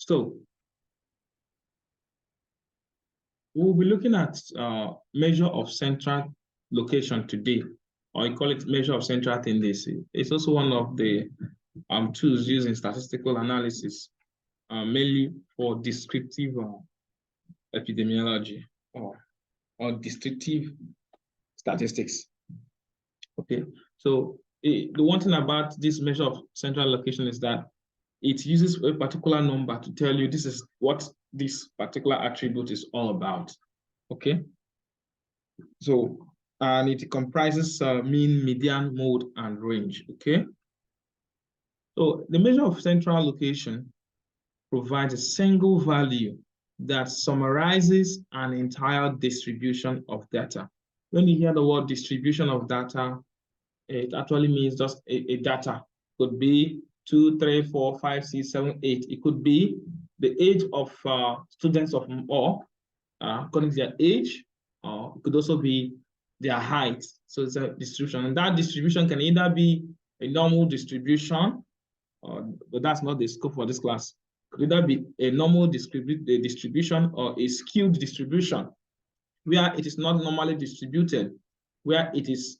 So we'll be looking at measure of central location today, or you call it measure of central tendency. It's also one of the tools used in statistical analysis, mainly for descriptive epidemiology or descriptive statistics. Okay, so the one thing about this measure of central location is that it uses a particular number to tell you this is what this particular attribute is all about. Okay, so and it comprises mean, median, mode, and range. Okay, so the measure of central location provides a single value that summarizes an entire distribution of data. When you hear the word distribution of data, it actually means just a data. It could be 2, 3, 4, 5, 6, 7, 8. It could be the age of students of or according to their age, or it could also be their height. So it's a distribution, and that distribution can either be a normal distribution, but that's not the scope for this class. It could either be a normal distribution or a skewed distribution, where it is not normally distributed, where it is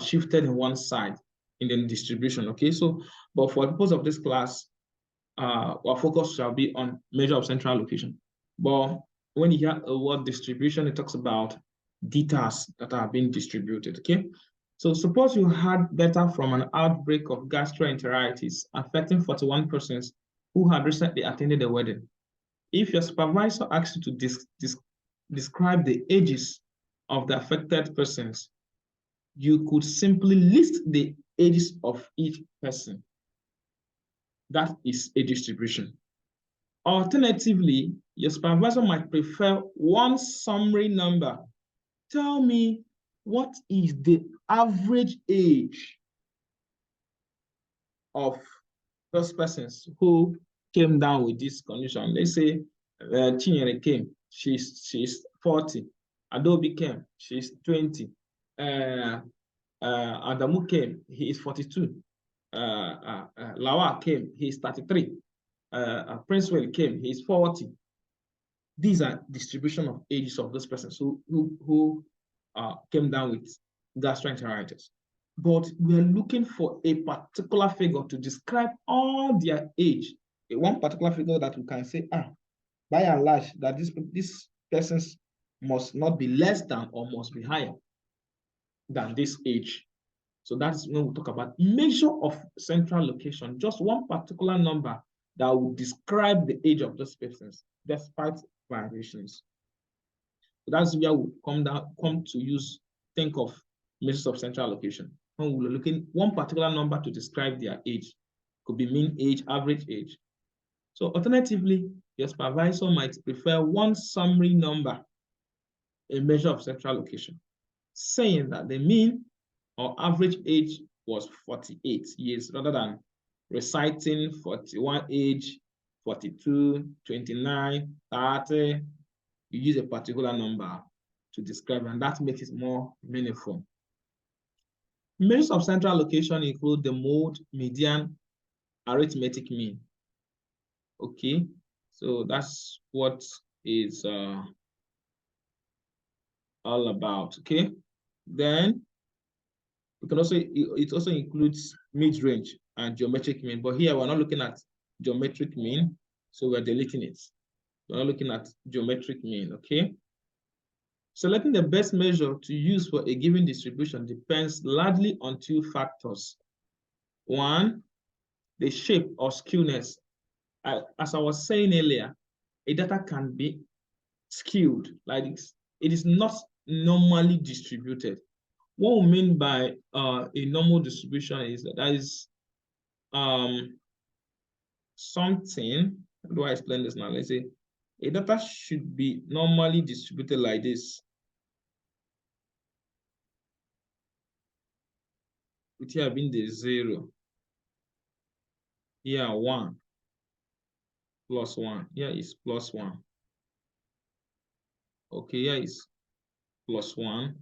shifted in one side in the distribution. Okay, so but for the purpose of this class, our focus shall be on measure of central location. But when you hear a word distribution, it talks about data that are being distributed. Okay, so suppose you had data from an outbreak of gastroenteritis affecting 41 persons who had recently attended a wedding. If your supervisor asks you to describe the ages of the affected persons, you could simply list the ages of each person. That is a distribution. Alternatively, your supervisor might prefer one summary number. Tell me, what is the average age of those persons who came down with this condition? Let's say Chinyere came, she's 40. Adobe came, she's 20. Adamu came, he is 42. Lawa came, he is 33. Princewell came, he is 40. These are distribution of ages of those persons who came down with gastroenteritis. But we are looking for a particular figure to describe all their age. One particular figure that we can say, by and large, that this persons must not be less than or must be higher than this age. So that's when we talk about measure of central location, just one particular number that will describe the age of those persons despite variations. So that's where we come to think of measures of central location. When we're looking one particular number to describe their age, could be mean age, average age. So alternatively, your supervisor might prefer one summary number, a measure of central location, saying that the mean or average age was 48 years rather than reciting 41 age, 42, 29, 30. You use a particular number to describe, and that makes it more meaningful. Measures of central location include the mode, median, arithmetic mean. Okay, so that's what is all about. Okay, then we can also, it also includes mid-range and geometric mean, but here we're not looking at geometric mean, so we're deleting it. We're not looking at geometric mean. Okay, selecting the best measure to use for a given distribution depends largely on two factors. One, the shape or skewness. As I was saying earlier, a data can be skewed, like this. It is not normally distributed. What we mean by a normal distribution is that is something, how do I explain this now? Let's say a data should be normally distributed like this. With here being the 0. Here 1 plus 1. Here is plus 1. Okay, here is plus 1.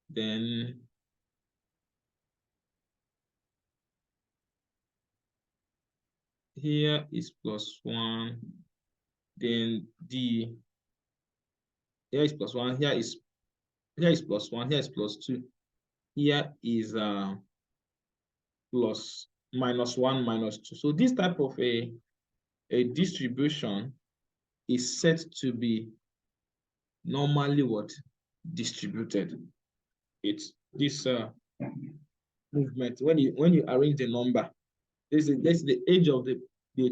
Then here is +1, then here is +1, here is +1, here is +2, here is plus -1, -2. So this type of a distribution is said to be normally what? Distributed. It's this movement. When you arrange the number, this is the age of the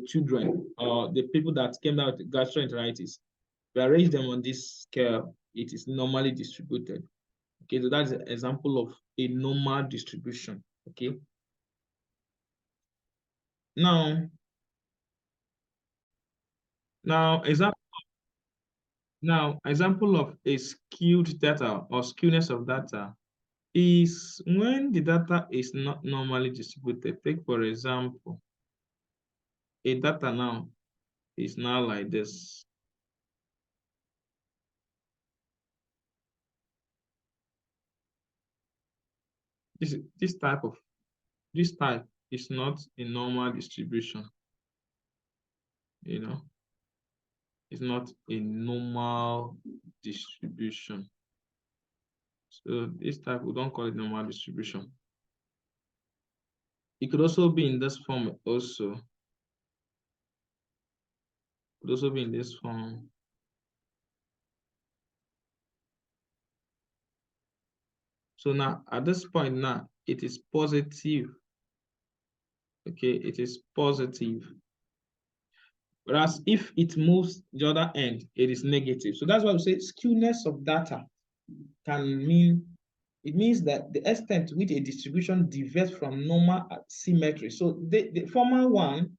children or the people that came down with gastroenteritis. We arrange them on this scale, it is normally distributed. Okay, so that's an example of a normal distribution. Okay. Now example of a skewed data or skewness of data is when the data is not normally distributed. Take for example, a data now is now like this. This type is not a normal distribution. You know, it's not a normal distribution. So this type, we don't call it normal distribution. It could also be in this form also. It could also be in this form. So now, at this point now, it is positive. Okay, it is positive. Whereas if it moves the other end, it is negative. So that's why we say skewness of data can mean, it means that the extent to which a distribution deviates from normal symmetry. So the former one,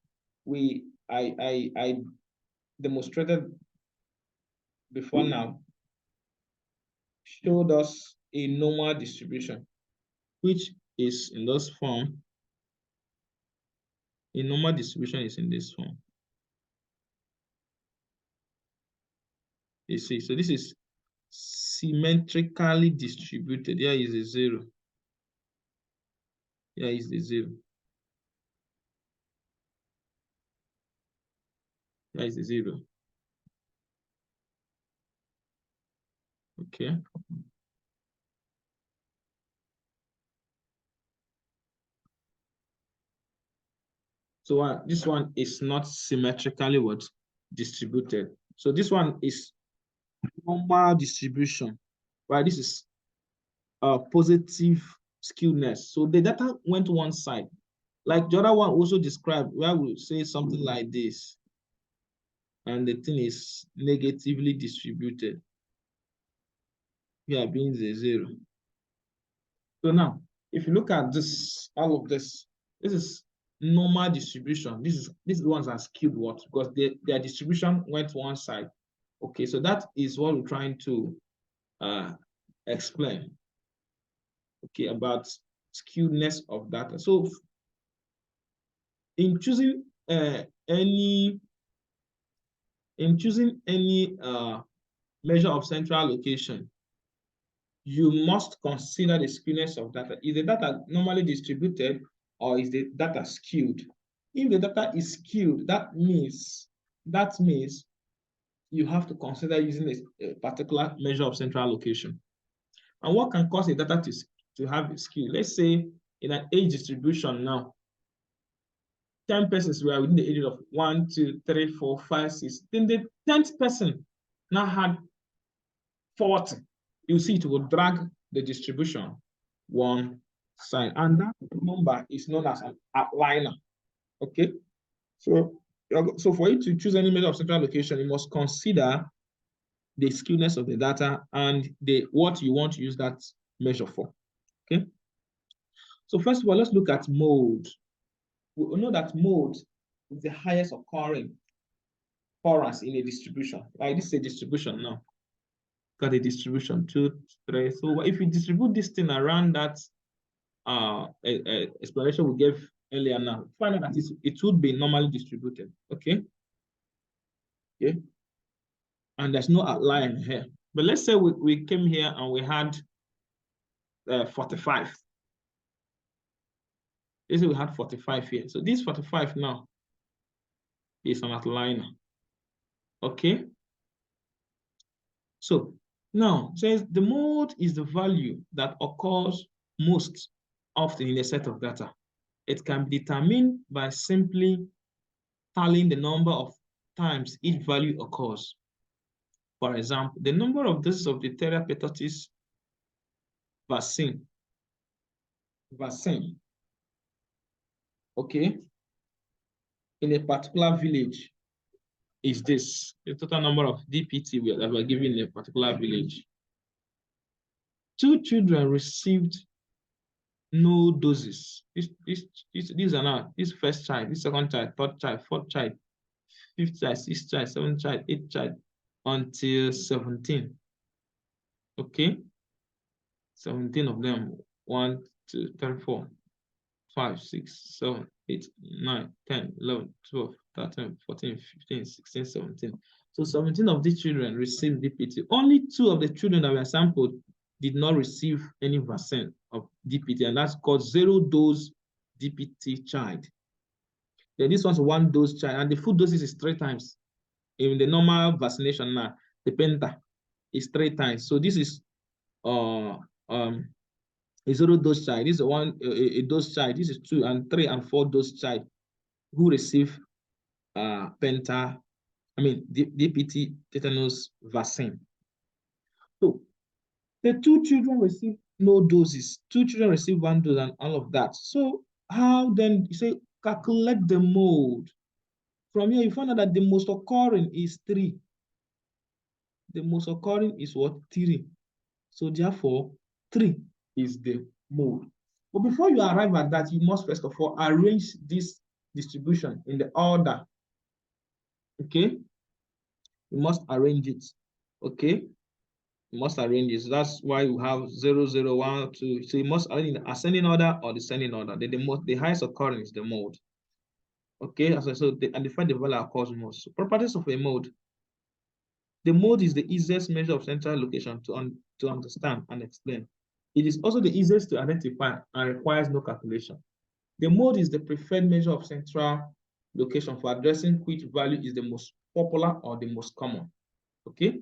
I demonstrated before now, showed us a normal distribution, which is in this form. A normal distribution is in this form. You see, so this is symmetrically distributed. Here is a 0. Here is the 0. Here is the 0. Okay. So this one is not symmetrically what? Distributed. So this one is normal distribution, right? This is positive skewness. So the data went one side. Like the other one also described, where we say something like this, and the thing is negatively distributed. Here being the 0. So now, if you look at this, all of this, this is normal distribution. These ones are skewed what? Because their distribution went one side. Okay, so that is what we're trying to explain. Okay, about skewness of data. So in choosing any measure of central location, you must consider the skewness of data. Is the data normally distributed or is the data skewed? If the data is skewed, that means you have to consider using a particular measure of central location. And what can cause a data to have a skew? Let's say in an age distribution now, 10 persons were within the age of 1, 2, 3, 4, 5, 6. Then the 10th person now had 40. You see it will drag the distribution one side. And that number is known as an outliner. Okay? So for you to choose any measure of central location, you must consider the skewness of the data and what you want to use that measure for. Okay? So first of all, let's look at mode. We know that mode is the highest occurrence in a distribution. Like this is a distribution now. Got a distribution 2, 3. So if you distribute this thing around that explanation we gave earlier now, find out that it would be normally distributed. Okay. Okay. And there's no outlier here. But let's say we came here and we had 45. Let's say we had 45 here. So this 45 now, is an outliner. Okay. So now says the mode is the value that occurs most often in a set of data. It can be determined by simply tallying the number of times each value occurs. For example, the number of doses of diphtheria pertussis vaccine, okay, in a particular village is this, the total number of DPT that were given in a particular village. 2 children received no doses. These are now, this first child, this second child, third child, fourth child, fifth child, sixth child, seventh child, eighth child, until 17. Okay? 17 of them. 1, 2, 3, 4, 5, 6, 7, 8, 9, 10, 11, 12, 13, 14, 15, 16, 17. So 17 of these children received DPT. Only 2 of the children that were sampled did not receive any vaccine of DPT, and that's called 0-dose DPT child. Then this one's 1-dose child, and the full doses is 3 times. In the normal vaccination now, the penta is 3 times. So this is a 0-dose child. This is a dose child. This is 2 and 3 and 4-dose child who receive DPT tetanus vaccine. So the 2 children receive no doses. 2 children receive 1 dose and all of that. So how then you say calculate the mode? From here, you find out that the most occurring is 3. The most occurring is what? 3. So therefore, 3 is the mode. But before you arrive at that, you must first of all arrange this distribution in the order. Okay? You must arrange it. Okay? You must arrange it. So that's why you have 0, 0, 1, 2. So you must arrange in the ascending order or descending order. The highest occurring is the mode. Okay, and define the value occurs most. So properties of a mode. The mode is the easiest measure of central location to understand and explain. It is also the easiest to identify and requires no calculation. The mode is the preferred measure of central location for addressing which value is the most popular or the most common. Okay?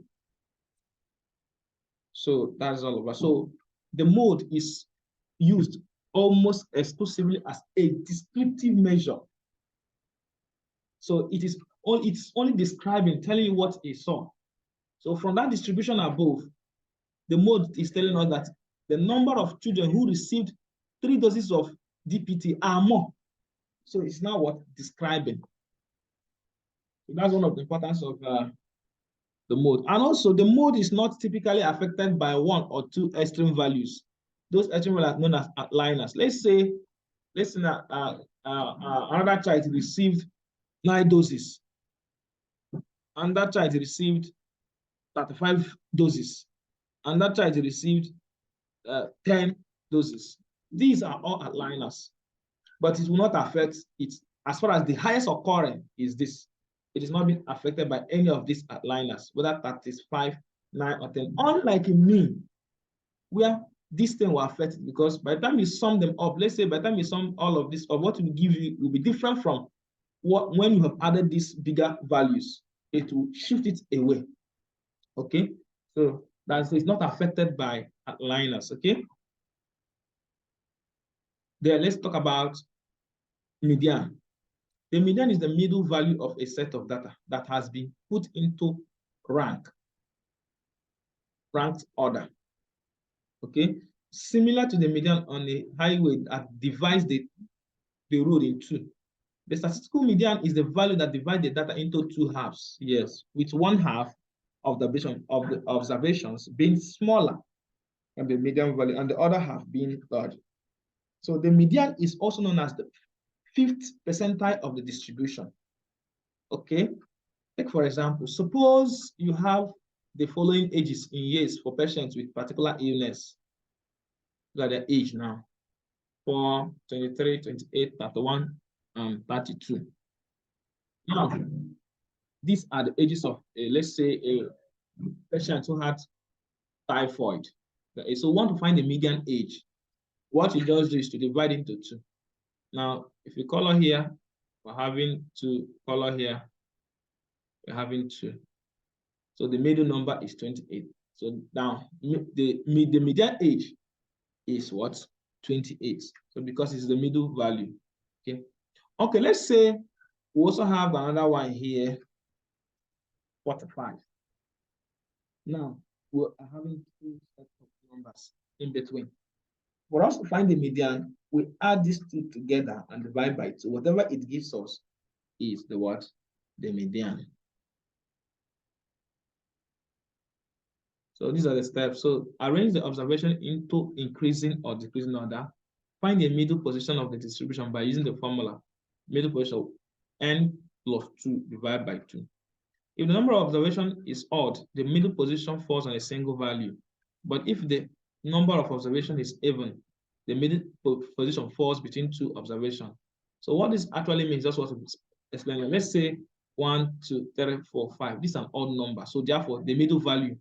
So that's all over. So the mode is used almost exclusively as a descriptive measure. So it's only describing, telling you what it saw. So from that distribution above, the mode is telling us that the number of children who received 3 doses of DPT are more. So it's now what? Describing. So that's one of the importance of the mode. And also, the mode is not typically affected by 1 or 2 extreme values. Those extreme values are known as outliers. Let's say another child received 9 doses, and that child received 35 doses, and that child received 10 doses. These are all outliers, but it will not affect it. As far as the highest occurring is this, it is not being affected by any of these outliers, whether that is 5, 9, or 10. Unlike in mean, where this thing will affect it, because by the time you sum them up, let's say by the time you sum all of this, or what will give you will be different from what when you have added these bigger values. It will shift it away. Okay, so that's it's not affected by outliers. Okay. Then let's talk about median. The median is the middle value of a set of data that has been put into ranked order. Okay, similar to the median on a highway that divides the road in 2. The statistical median is the value that divides the data into 2 halves. Yes, with 1 half of the observations being smaller than the median value, and the other half being larger. So the median is also known as the 5th percentile of the distribution. Okay, take for example, suppose you have the following ages in years for patients with particular illness. Look at their age now: 4, 23, 28, 31, and 32. Now, these are the ages of, let's say, a patient who had typhoid. Okay, so we want to find the median age. What you just do is to divide into 2. Now, if you color here, we're having 2 color here. We're having 2. So the middle number is 28. So now the median age is what? 28. So because it's the middle value. Okay. Okay, let's say we also have another one here, 45. Now we're having 2 sets of numbers in between. For us to find the median, we add these 2 together and divide by 2. Whatever it gives us is the what? The median. So these are the steps. So arrange the observation into increasing or decreasing order. Find the middle position of the distribution by using the formula middle position n plus 2 divided by 2. If the number of observations is odd, the middle position falls on a single value. But if the number of observations is even, the middle position falls between 2 observations. So what this actually means, that's what I'm explaining. Let's say 1, 2, 3, 4, 5. This is an odd number. So therefore, the middle value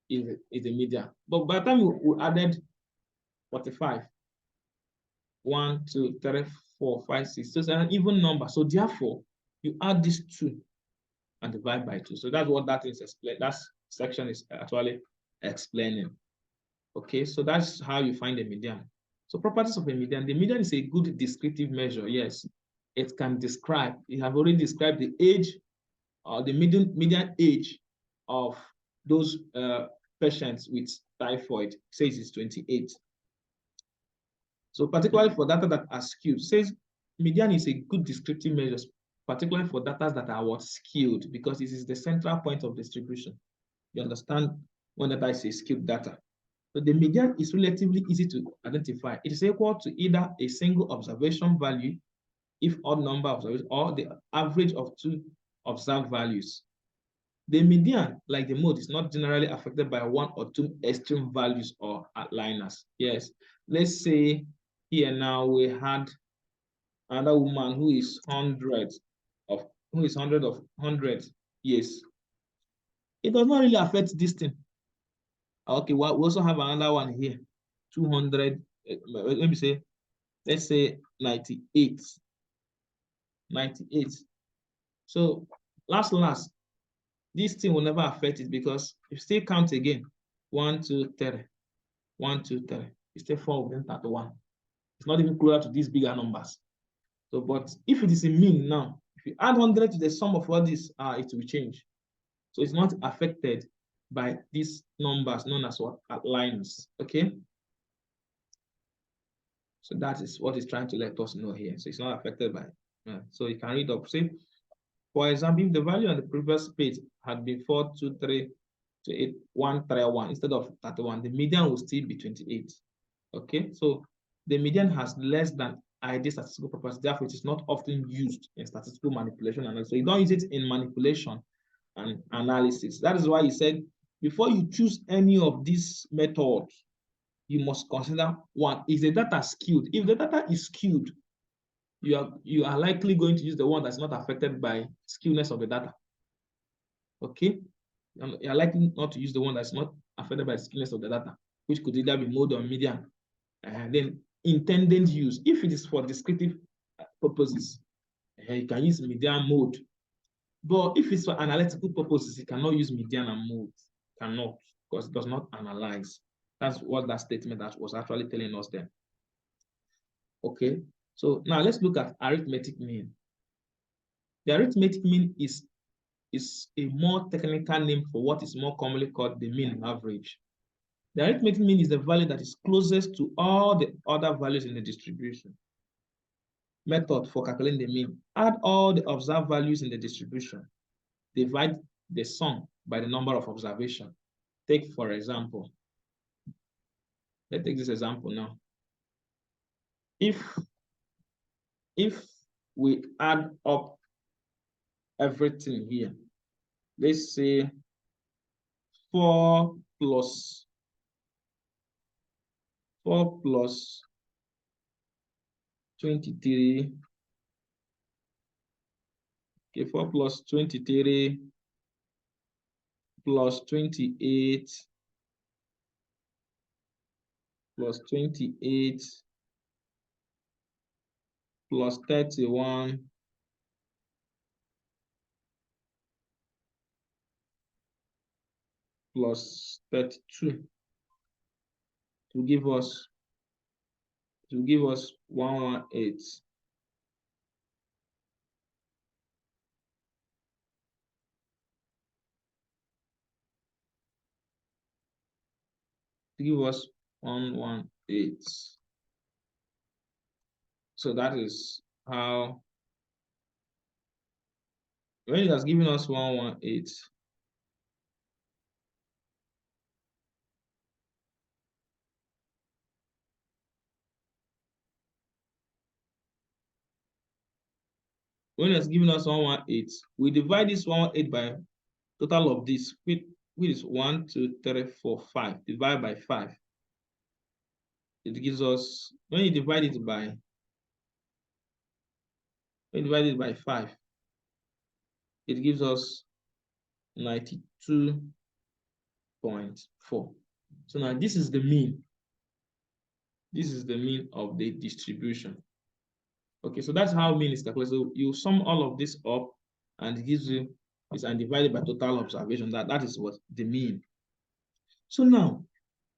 is the median. But by the time we added 45, 1, 2, 3, 4, 5, 6, so it's an even number. So therefore, you add these 2 and divide by 2. So that's what that is explained. That section is actually explaining. Okay, so that's how you find the median. So properties of a median. The median is a good descriptive measure. Yes, it can describe. You have already described the age or the median age of those patients with typhoid. Says it's 28. So particularly for data that are skewed, says median is a good descriptive measure, particularly for data that are what skewed, because this is the central point of distribution. You understand when data is a skewed data. So the median is relatively easy to identify. It is equal to either a single observation value, if odd number of observations, or the average of 2 observed values. The median, like the mode, is not generally affected by 1 or 2 extreme values or outliers. Yes, let's say here now we had another woman who is 100 of 100 years. It does not really affect this thing. Okay, well, we also have another one here, 200. Let me say, let's say 98. 98. So last, this thing will never affect it because if you still count again, 1, 2, 3, 1, 2, 3, you still fall within 31. It's not even closer to these bigger numbers. So, but if it is a mean now, if you add 100 to the sum of all this, it will change. So it's not affected by these numbers known as what? Lines. Okay. So that is what it's trying to let us know here. So it's not affected by. So you can read up. See, for example, if the value on the previous page had been 423 to 8131 instead of 31, the median will still be 28. Okay, so the median has less than ideal statistical properties, therefore it is not often used in statistical manipulation analysis. So you don't use it in manipulation and analysis. That is why he said before you choose any of these methods, you must consider one, is the data skewed? If the data is skewed, you are likely going to use the one that's not affected by skewness of the data. Okay, you are likely not to use the one that's not affected by the skewness of the data, which could either be mode or median. And then intended use, if it is for descriptive purposes, you can use median mode. But if it's for analytical purposes, you cannot use median and mode. Cannot, because it does not analyze. That's what that statement that was actually telling us then. Okay, so now let's look at arithmetic mean. The arithmetic mean is a more technical name for what is more commonly called the mean average. The arithmetic mean is the value that is closest to all the other values in the distribution. Method for calculating the mean: add all the observed values in the distribution, divide the sum by the number of observations. Take, for example, let's take this example now. If we add up everything here, let's say 4 plus 23, okay, 4 plus 23 plus 28 plus 28 plus 31 plus 32 to give us 118. To give us 118. So that is how, when it has given us 118, when it has given us 118, we divide this 118 by total of this, which is 1, 2, 3, 4, 5. Divide by 5. It gives us, when you divide it by 5, it gives us 92.4. So now this is the mean. This is the mean of the distribution. Okay, so that's how mean is calculated. So you sum all of this up and it gives you this, and divide it by total observation. That is what the mean. So now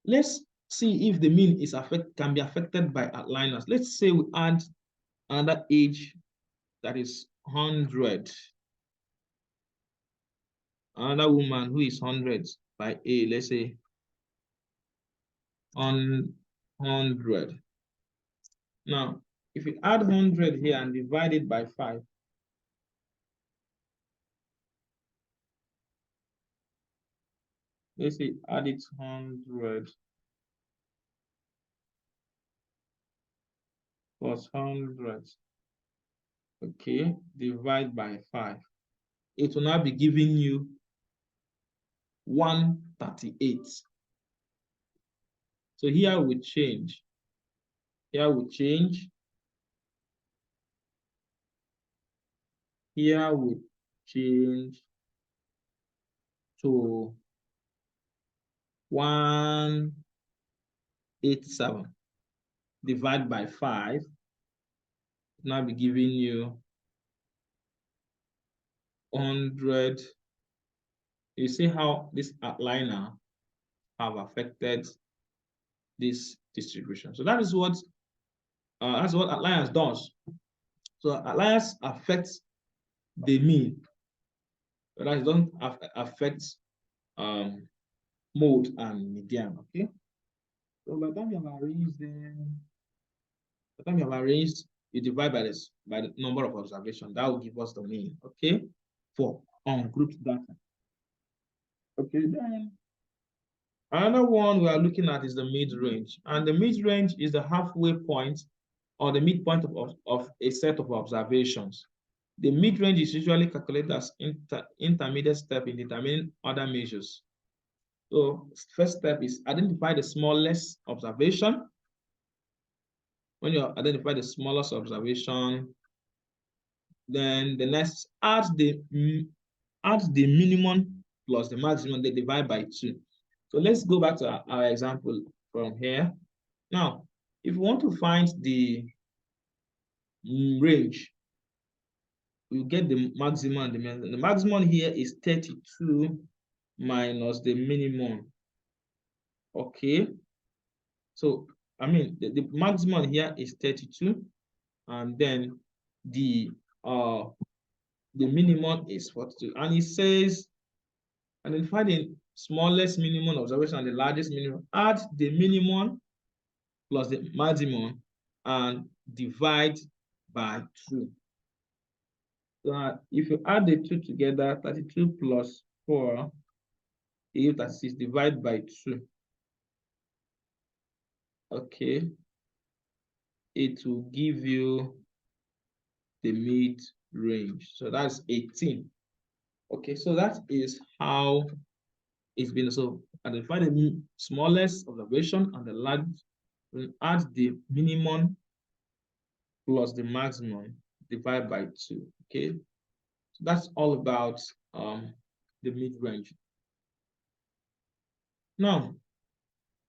let's see if the mean is can be affected by outliers. Let's say we add another age that is 100. Another woman who is 100 by A, let's say 100. Now, if we add 100 here and divide it by 5, let's say add it 100 plus 100. Okay, divide by 5. It will now be giving you 138. So here we change. Here we change. Here we change to 187. Divide by 5. Now be giving you 100. You see how this outliner have affected this distribution. So that is what outliers does. So outliers affects the mean, but that don't affect mode and median. Okay. So by the time you have arranged them, you divide by this by the number of observations. That will give us the mean. Okay, for ungrouped data. Okay, then another one we are looking at is the mid-range, and the mid-range is the halfway point or the midpoint of a set of observations. The mid-range is usually calculated as intermediate step in determining other measures. So first step is identify the smallest observation. When you identify the smallest observation, then the next add the minimum plus the maximum, they divide by 2. So let's go back to our example from here. Now, if you want to find the range, you get the maximum and the minimum. The maximum here is 32 minus the minimum. Okay. So, I mean, the maximum here is 32, and then the minimum is 42. And it says, identify the smallest minimum observation and the largest minimum. Add the minimum plus the maximum and divide by 2. So if you add the 2 together, 32 plus 4 is 36, divide by 2. Okay. It will give you the mid range. So that's 18. Okay, so that is how it's been. So identify the smallest observation and the largest, add the minimum plus the maximum, divide by 2. Okay, so that's all about the mid-range. Now,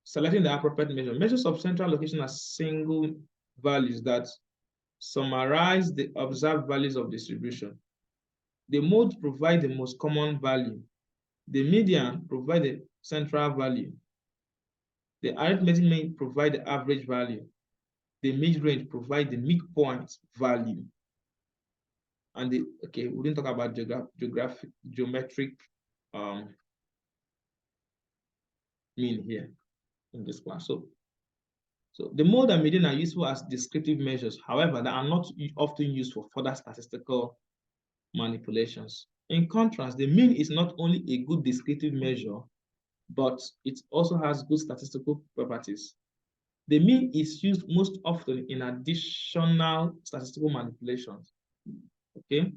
selecting the appropriate measure. Measures of central location are single values that summarize the observed values of distribution. The mode provide the most common value The median provides the central value. The arithmetic mean provides the average value. The mid-range provides the midpoint value. And the, okay, we didn't talk about geometric mean here in this class. So the mode and median are useful as descriptive measures. However, they are not often used for further statistical manipulations. In contrast, the mean is not only a good descriptive measure, but it also has good statistical properties. The mean is used most often in additional statistical manipulations. Okay?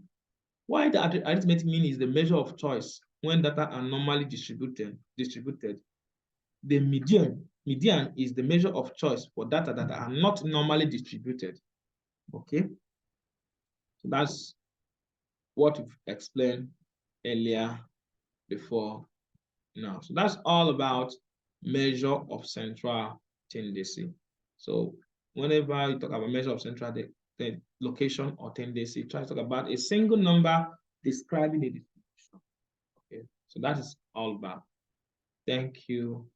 Why the arithmetic mean is the measure of choice when data are normally distributed. The median is the measure of choice for data that are not normally distributed. Okay? So that's what we've explained earlier before now. So that's all about measure of central tendency. So whenever you talk about measure of central location or tendency, try to talk about a single number describing a distribution. Okay, so that is all about. Thank you.